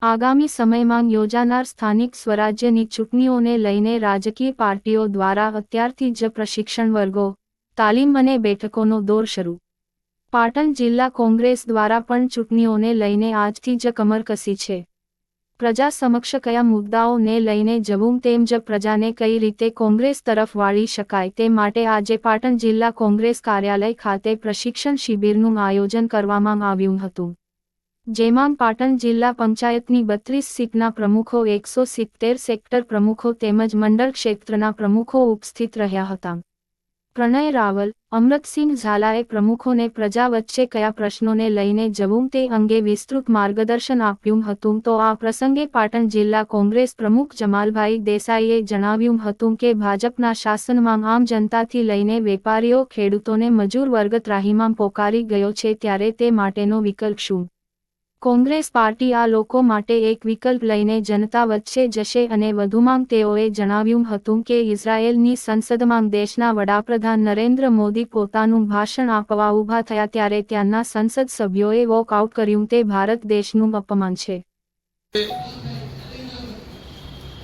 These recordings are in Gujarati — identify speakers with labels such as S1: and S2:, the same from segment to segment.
S1: આગામી સમયમાં યોજાનાર સ્થાનિક સ્વરાજ્યની ચૂંટણીઓને લઈને રાજકીય પાર્ટીઓ દ્વારા અત્યારથી જ પ્રશિક્ષણ વર્ગો, તાલીમ અને બેઠકોનો દોર શરૂ. પાટણ જિલ્લા કોંગ્રેસ દ્વારા પણ ચૂંટણીઓને લઈને આજથી જ કમર કસી છે. પ્રજા સમક્ષ કયા મુદ્દાઓને લઈને જવું તેમજ પ્રજાને કઈ રીતે કોંગ્રેસ તરફ વાળી શકાય તે માટે આજે પાટણ જિલ્લા કોંગ્રેસ કાર્યાલય ખાતે પ્રશિક્ષણ શિબિરનું આયોજન કરવામાં આવ્યું હતું. જેમાં પાટણ જિલ્લા પંચાયતની 32 સીટના પ્રમુખો, 170 સેક્ટર પ્રમુખો તેમજ મંડળ ક્ષેત્રના પ્રમુખો ઉપસ્થિત રહ્યા હતા. પ્રણય રાવલ, અમૃતસિંહ ઝાલાએ પ્રમુખોને પ્રજા વચ્ચે કયા પ્રશ્નોને લઈને જવું તે અંગે વિસ્તૃત માર્ગદર્શન આપ્યું હતું. તો આ પ્રસંગે પાટણ જિલ્લા કોંગ્રેસ પ્રમુખ જમાલભાઈ દેસાઈએ જણાવ્યું હતું કે ભાજપના શાસનમાં આમ જનતાથી લઈને વેપારીઓ, ખેડૂતોને મજૂર વર્ગ ત્રાહિમામ પોકારી ગયો છે, ત્યારે તે માટેનો વિકલ્પ શું? કોંગ્રેસ પાર્ટી આ લોકો માટે એક વિકલ્પ લઈને જનતા વચ્ચે જશે અને વધુમાં તેઓએ જણાવ્યું હતું કે ઇઝરાયેલની સંસદમાં દેશના વડાપ્રધાન નરેન્દ્ર મોદી પોતાનું ભાષણ આપવા ઊભા થયા ત્યારે ત્યાંના સંસદ સભ્યોએ વોકઆઉટ કર્યું તે ભારત દેશનું અપમાન છે.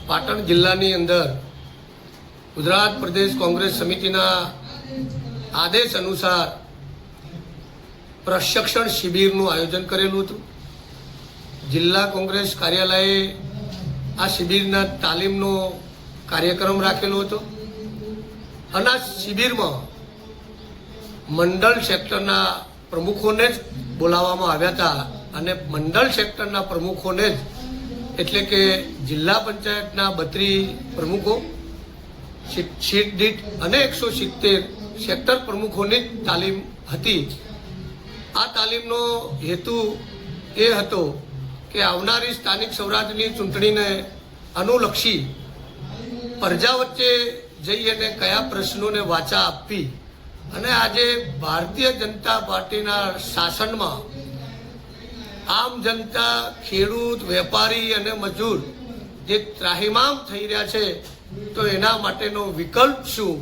S2: પાટણ જિલ્લાની અંદર ગુજરાત પ્રદેશ કોંગ્રેસ સમિતિના આદેશ અનુસાર પ્રશિક્ષણ શિબિરનું આયોજન કરેલું હતું. જિલ્લા કોંગ્રેસ કાર્યાલયે આ શિબિરના તાલીમનો કાર્યક્રમ રાખેલો હતો અને આ શિબિરમાં મંડળ સેક્ટરના પ્રમુખોને જ બોલાવવામાં આવ્યા હતા અને મંડળ સેક્ટરના પ્રમુખોને જ એટલે કે જિલ્લા પંચાયતના 32 પ્રમુખો, સીટ દીઠ અને 170 સેક્ટર પ્રમુખોની જ તાલીમ હતી. આ તાલીમનો હેતુ એ હતો કે આવનારી સ્થાનિક સ્વરાજની ચૂંટણીને અનુલક્ષી પ્રજા વચ્ચે જઈ અને કયા પ્રશ્નોને વાચા આપવી અને આજે ભારતીય જનતા પાર્ટીના શાસનમાં આમ જનતા, ખેડૂત, વેપારી અને મજૂર જે ત્રાહિમામ થઈ રહ્યા છે તો એના માટેનો વિકલ્પ શું?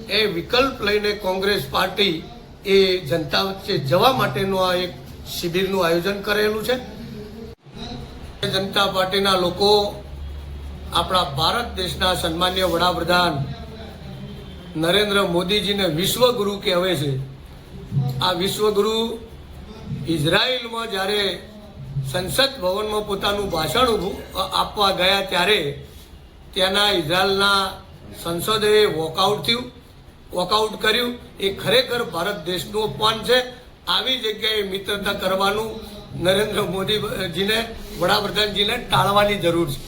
S2: એ વિકલ્પ લઈને કોંગ્રેસ પાર્ટી એ જનતા વચ્ચે જવા માટેનું આ એક શિબિરનું આયોજન કરેલું છે. જનતા પાર્ટીના લોકો આપણા ભારત દેશના સન્માનીય વડાપ્રધાન નરેન્દ્ર મોદીજીને વિશ્વગુરુ કહેવે છે. આ વિશ્વગુરુ ઇઝરાયલમાં જ્યારે સંસદ ભવનમાં પોતાનું ભાષણ આપવા ગયા ત્યારે ત્યાંના ઇઝરાયલના સંસદે વોકઆઉટ કર્યું. એ ખરેખર ભારત દેશનું અપમાન છે. આવી જગ્યાએ મિત્રતા કરવાનું નરેન્દ્ર મોદીજીને, વડાપ્રધાનજીને ટાળવાની જરૂર છે.